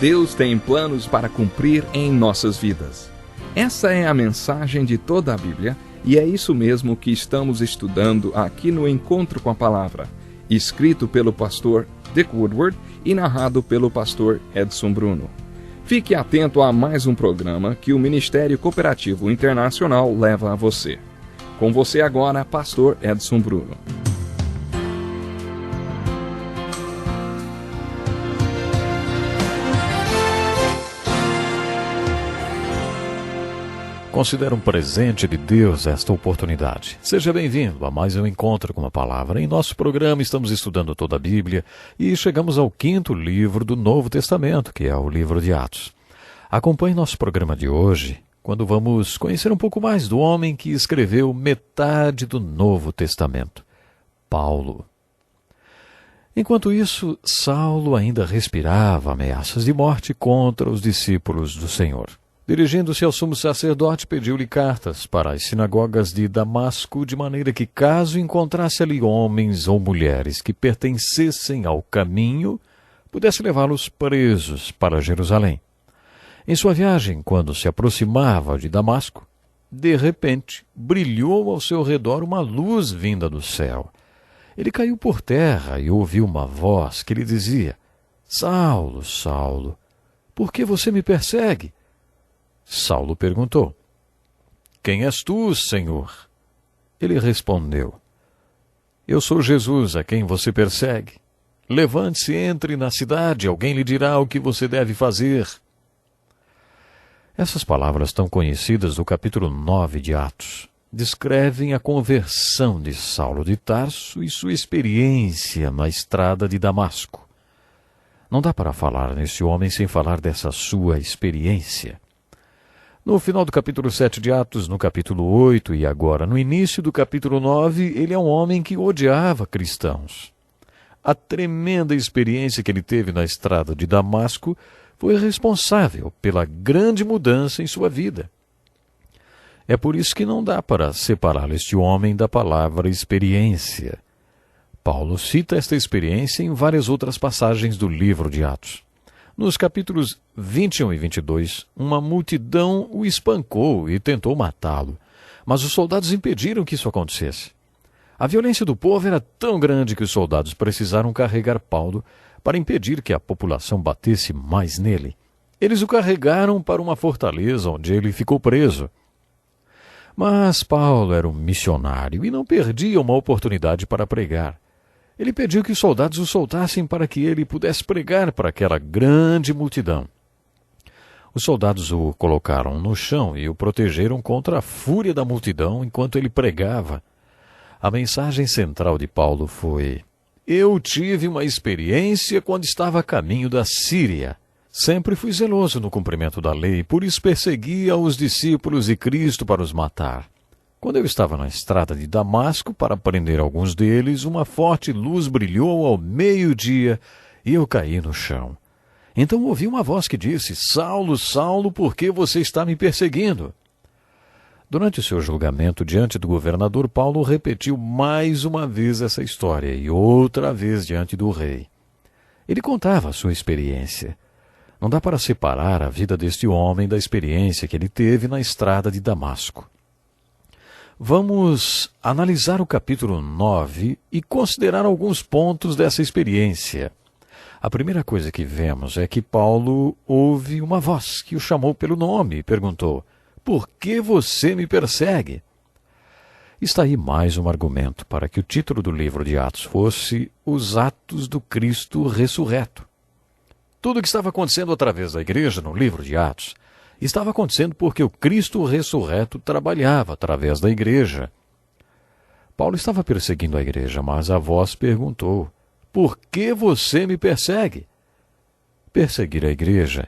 Deus tem planos para cumprir em nossas vidas. Essa é a mensagem de toda a Bíblia e é isso mesmo que estamos estudando aqui no Encontro com a Palavra, escrito pelo pastor Dick Woodward e narrado pelo pastor Edson Bruno. Fique atento a mais um programa que o Ministério Cooperativo Internacional leva a você. Com você agora, pastor Edson Bruno. Considero um presente de Deus esta oportunidade. Seja bem-vindo a mais um Encontro com a Palavra. Em nosso programa estamos estudando toda a Bíblia e chegamos ao 5º livro do Novo Testamento, que é o livro de Atos. Acompanhe nosso programa de hoje, quando vamos conhecer um pouco mais do homem que escreveu metade do Novo Testamento, Paulo. Enquanto isso, Saulo ainda respirava ameaças de morte contra os discípulos do Senhor. Dirigindo-se ao sumo sacerdote, pediu-lhe cartas para as sinagogas de Damasco, de maneira que, caso encontrasse ali homens ou mulheres que pertencessem ao caminho, pudesse levá-los presos para Jerusalém. Em sua viagem, quando se aproximava de Damasco, de repente, brilhou ao seu redor uma luz vinda do céu. Ele caiu por terra e ouviu uma voz que lhe dizia: Saulo, Saulo, por que você me persegue? Saulo perguntou: Quem és tu, Senhor? Ele respondeu: Eu sou Jesus, a quem você persegue. Levante-se, entre na cidade, alguém lhe dirá o que você deve fazer. Essas palavras tão conhecidas do capítulo 9 de Atos descrevem a conversão de Saulo de Tarso e sua experiência na estrada de Damasco. Não dá para falar nesse homem sem falar dessa sua experiência. No final do capítulo 7 de Atos, no capítulo 8 e agora no início do capítulo 9, ele é um homem que odiava cristãos. A tremenda experiência que ele teve na estrada de Damasco foi responsável pela grande mudança em sua vida. É por isso que não dá para separar este homem da palavra experiência. Paulo cita esta experiência em várias outras passagens do livro de Atos. Nos capítulos 21 e 22, uma multidão o espancou e tentou matá-lo, mas os soldados impediram que isso acontecesse. A violência do povo era tão grande que os soldados precisaram carregar Paulo para impedir que a população batesse mais nele. Eles o carregaram para uma fortaleza onde ele ficou preso. Mas Paulo era um missionário e não perdia uma oportunidade para pregar. Ele pediu que os soldados o soltassem para que ele pudesse pregar para aquela grande multidão. Os soldados o colocaram no chão e o protegeram contra a fúria da multidão enquanto ele pregava. A mensagem central de Paulo foi: Eu tive uma experiência quando estava a caminho da Síria. Sempre fui zeloso no cumprimento da lei, por isso perseguia os discípulos de Cristo para os matar. Quando eu estava na estrada de Damasco para prender alguns deles, uma forte luz brilhou ao meio-dia e eu caí no chão. Então ouvi uma voz que disse: Saulo, Saulo, por que você está me perseguindo? Durante o seu julgamento diante do governador, Paulo repetiu mais uma vez essa história e outra vez diante do rei. Ele contava a sua experiência. Não dá para separar a vida deste homem da experiência que ele teve na estrada de Damasco. Vamos analisar o capítulo 9 e considerar alguns pontos dessa experiência. A primeira coisa que vemos é que Paulo ouve uma voz que o chamou pelo nome e perguntou: Por que você me persegue? Está aí mais um argumento para que o título do livro de Atos fosse Os Atos do Cristo Ressurreto. Tudo o que estava acontecendo através da igreja no livro de Atos estava acontecendo porque o Cristo ressurreto trabalhava através da igreja. Paulo estava perseguindo a igreja, mas a voz perguntou: Por que você me persegue? Perseguir a igreja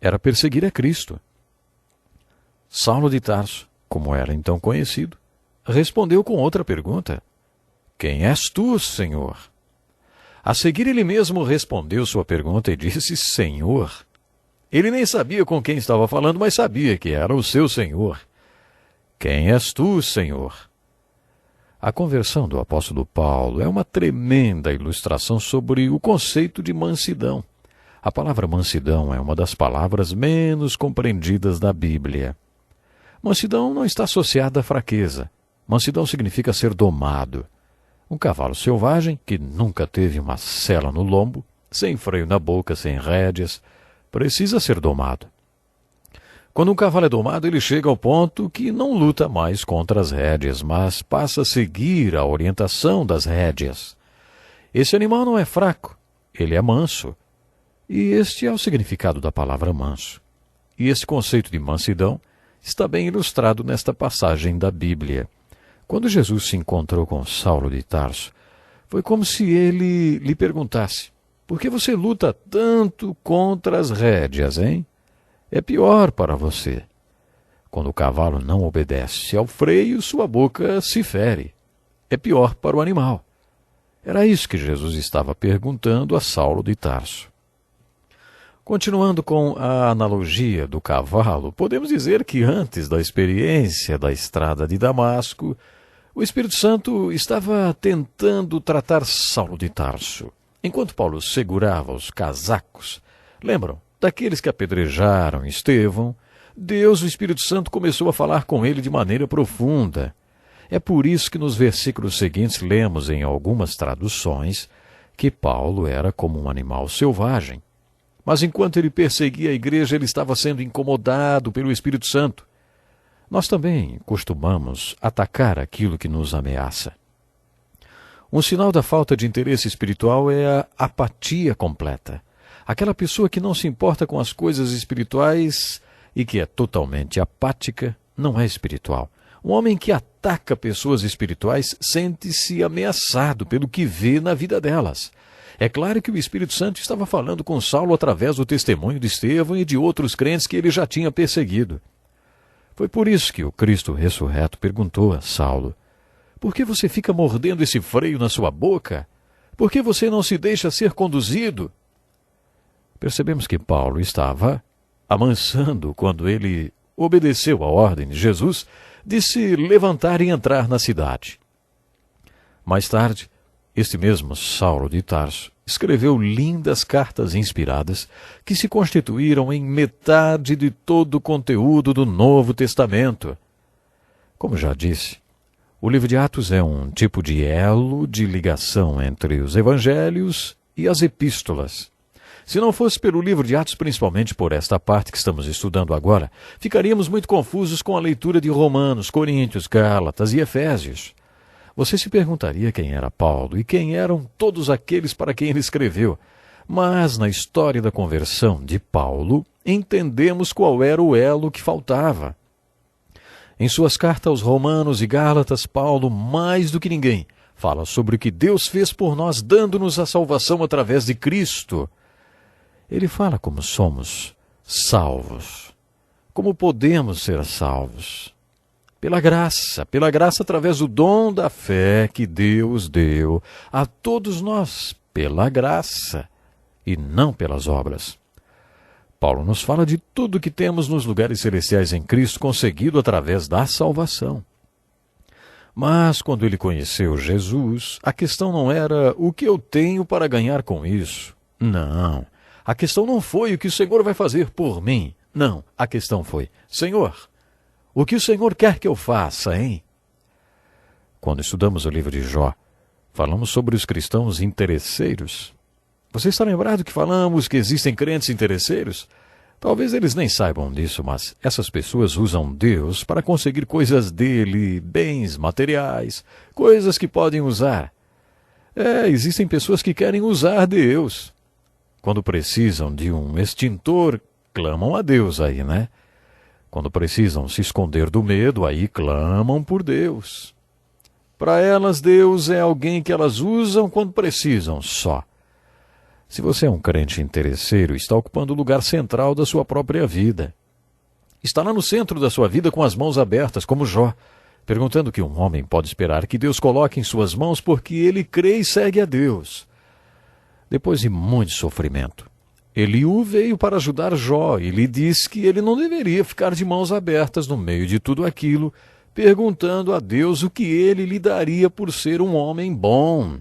era perseguir a Cristo. Saulo de Tarso, como era então conhecido, respondeu com outra pergunta: Quem és tu, Senhor? A seguir ele mesmo respondeu sua pergunta e disse: Senhor. Ele nem sabia com quem estava falando, mas sabia que era o seu Senhor. Quem és tu, Senhor? A conversão do apóstolo Paulo é uma tremenda ilustração sobre o conceito de mansidão. A palavra mansidão é uma das palavras menos compreendidas da Bíblia. Mansidão não está associada à fraqueza. Mansidão significa ser domado. Um cavalo selvagem, que nunca teve uma sela no lombo, sem freio na boca, sem rédeas, precisa ser domado. Quando um cavalo é domado, ele chega ao ponto que não luta mais contra as rédeas, mas passa a seguir a orientação das rédeas. Esse animal não é fraco, ele é manso. E este é o significado da palavra manso. E esse conceito de mansidão está bem ilustrado nesta passagem da Bíblia. Quando Jesus se encontrou com Saulo de Tarso, foi como se ele lhe perguntasse: por que você luta tanto contra as rédeas, hein? É pior para você. Quando o cavalo não obedece ao freio, sua boca se fere. É pior para o animal. Era isso que Jesus estava perguntando a Saulo de Tarso. Continuando com a analogia do cavalo, podemos dizer que antes da experiência da estrada de Damasco, o Espírito Santo estava tentando tratar Saulo de Tarso. Enquanto Paulo segurava os casacos, lembram daqueles que apedrejaram Estevão? Deus, o Espírito Santo, começou a falar com ele de maneira profunda. É por isso que nos versículos seguintes lemos em algumas traduções que Paulo era como um animal selvagem. Mas enquanto ele perseguia a igreja, ele estava sendo incomodado pelo Espírito Santo. Nós também costumamos atacar aquilo que nos ameaça. Um sinal da falta de interesse espiritual é a apatia completa. Aquela pessoa que não se importa com as coisas espirituais e que é totalmente apática não é espiritual. Um homem que ataca pessoas espirituais sente-se ameaçado pelo que vê na vida delas. É claro que o Espírito Santo estava falando com Saulo através do testemunho de Estevão e de outros crentes que ele já tinha perseguido. Foi por isso que o Cristo ressurreto perguntou a Saulo: por que você fica mordendo esse freio na sua boca? Por que você não se deixa ser conduzido? Percebemos que Paulo estava amansando quando ele obedeceu a ordem de Jesus de se levantar e entrar na cidade. Mais tarde, este mesmo Saulo de Tarso escreveu lindas cartas inspiradas que se constituíram em metade de todo o conteúdo do Novo Testamento. Como já disse, o livro de Atos é um tipo de elo de ligação entre os evangelhos e as epístolas. Se não fosse pelo livro de Atos, principalmente por esta parte que estamos estudando agora, ficaríamos muito confusos com a leitura de Romanos, Coríntios, Gálatas e Efésios. Você se perguntaria quem era Paulo e quem eram todos aqueles para quem ele escreveu. Mas na história da conversão de Paulo, entendemos qual era o elo que faltava. Em suas cartas aos Romanos e Gálatas, Paulo, mais do que ninguém, fala sobre o que Deus fez por nós, dando-nos a salvação através de Cristo. Ele fala como somos salvos, como podemos ser salvos. Pela graça através do dom da fé que Deus deu a todos nós, pela graça e não pelas obras. Paulo nos fala de tudo que temos nos lugares celestiais em Cristo conseguido através da salvação. Mas quando ele conheceu Jesus, a questão não era o que eu tenho para ganhar com isso. Não, a questão não foi o que o Senhor vai fazer por mim. Não, a questão foi: Senhor, o que o Senhor quer que eu faça, hein? Quando estudamos o livro de Jó, falamos sobre os cristãos interesseiros. Você está lembrado que falamos que existem crentes interesseiros? Talvez eles nem saibam disso, mas essas pessoas usam Deus para conseguir coisas dele, bens materiais, coisas que podem usar. Existem pessoas que querem usar Deus. Quando precisam de um extintor, clamam a Deus aí, né? Quando precisam se esconder do medo, aí clamam por Deus. Para elas, Deus é alguém que elas usam quando precisam só. Se você é um crente interesseiro, está ocupando o lugar central da sua própria vida. Está lá no centro da sua vida com as mãos abertas, como Jó, perguntando o que um homem pode esperar que Deus coloque em suas mãos porque ele crê e segue a Deus. Depois de muito sofrimento, Eliú veio para ajudar Jó e lhe disse que ele não deveria ficar de mãos abertas no meio de tudo aquilo, perguntando a Deus o que ele lhe daria por ser um homem bom.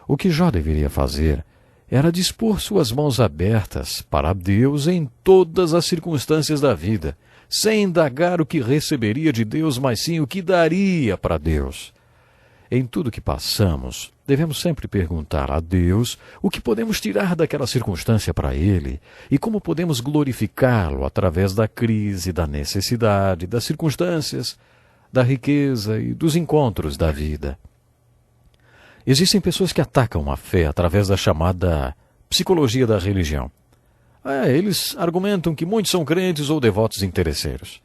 O que Jó deveria fazer era dispor suas mãos abertas para Deus em todas as circunstâncias da vida, sem indagar o que receberia de Deus, mas sim o que daria para Deus. Em tudo que passamos, devemos sempre perguntar a Deus o que podemos tirar daquela circunstância para Ele e como podemos glorificá-lo através da crise, da necessidade, das circunstâncias, da riqueza e dos encontros da vida. Existem pessoas que atacam a fé através da chamada psicologia da religião. Eles argumentam que muitos são crentes ou devotos interesseiros.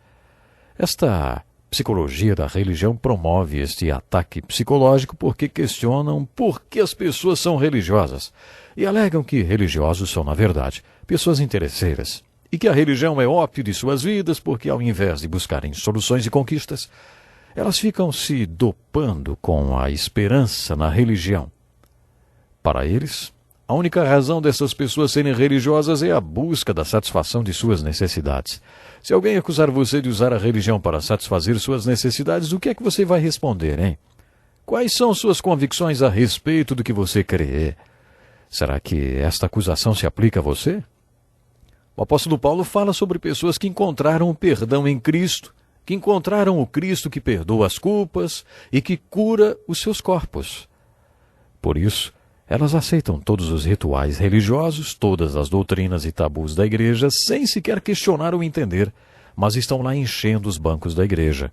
Esta psicologia da religião promove este ataque psicológico porque questionam por que as pessoas são religiosas e alegam que religiosos são, na verdade, pessoas interesseiras e que a religião é ópio de suas vidas porque, ao invés de buscarem soluções e conquistas, elas ficam se dopando com a esperança na religião. Para eles, a única razão dessas pessoas serem religiosas é a busca da satisfação de suas necessidades. Se alguém acusar você de usar a religião para satisfazer suas necessidades, o que é que você vai responder, hein? Quais são suas convicções a respeito do que você crê? Será que esta acusação se aplica a você? O apóstolo Paulo fala sobre pessoas que encontraram o perdão em Cristo, que encontraram o Cristo que perdoa as culpas e que cura os seus corpos. Por isso, elas aceitam todos os rituais religiosos, todas as doutrinas e tabus da igreja, sem sequer questionar ou entender, mas estão lá enchendo os bancos da igreja.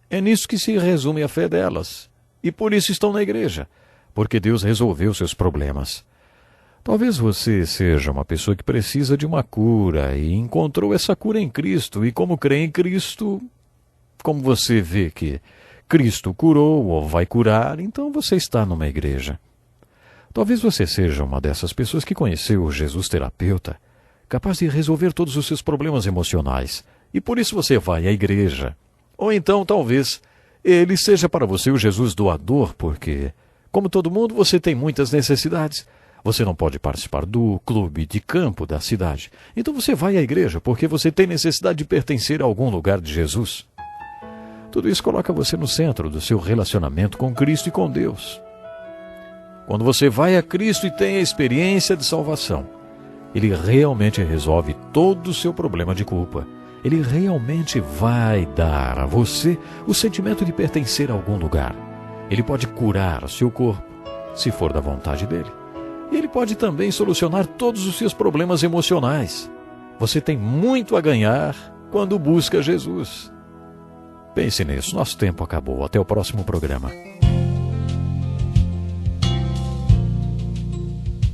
É nisso que se resume a fé delas. E por isso estão na igreja, porque Deus resolveu seus problemas. Talvez você seja uma pessoa que precisa de uma cura e encontrou essa cura em Cristo, e como crê em Cristo, como você vê que Cristo curou ou vai curar, então você está numa igreja. Talvez você seja uma dessas pessoas que conheceu o Jesus terapeuta, capaz de resolver todos os seus problemas emocionais, e por isso você vai à igreja. Ou então, talvez, ele seja para você o Jesus doador, porque, como todo mundo, você tem muitas necessidades. Você não pode participar do clube de campo da cidade. Então você vai à igreja porque você tem necessidade de pertencer a algum lugar de Jesus. Tudo isso coloca você no centro do seu relacionamento com Cristo e com Deus. Quando você vai a Cristo e tem a experiência de salvação, Ele realmente resolve todo o seu problema de culpa. Ele realmente vai dar a você o sentimento de pertencer a algum lugar. Ele pode curar o seu corpo, se for da vontade dele. E Ele pode também solucionar todos os seus problemas emocionais. Você tem muito a ganhar quando busca Jesus. Pense nisso, nosso tempo acabou. Até o próximo programa.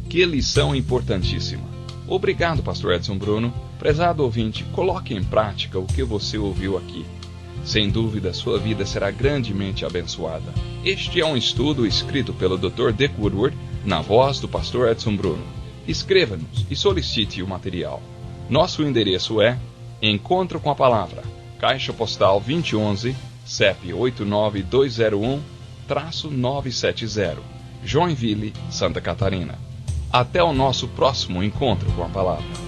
Que lição importantíssima. Obrigado, pastor Edson Bruno. Prezado ouvinte, coloque em prática o que você ouviu aqui. Sem dúvida, sua vida será grandemente abençoada. Este é um estudo escrito pelo Dr. Dick Woodward, na voz do pastor Edson Bruno. Escreva-nos e solicite o material. Nosso endereço é Encontro com a Palavra, Caixa Postal 2011, CEP 89201-970, Joinville, Santa Catarina. Até o nosso próximo Encontro com a Palavra.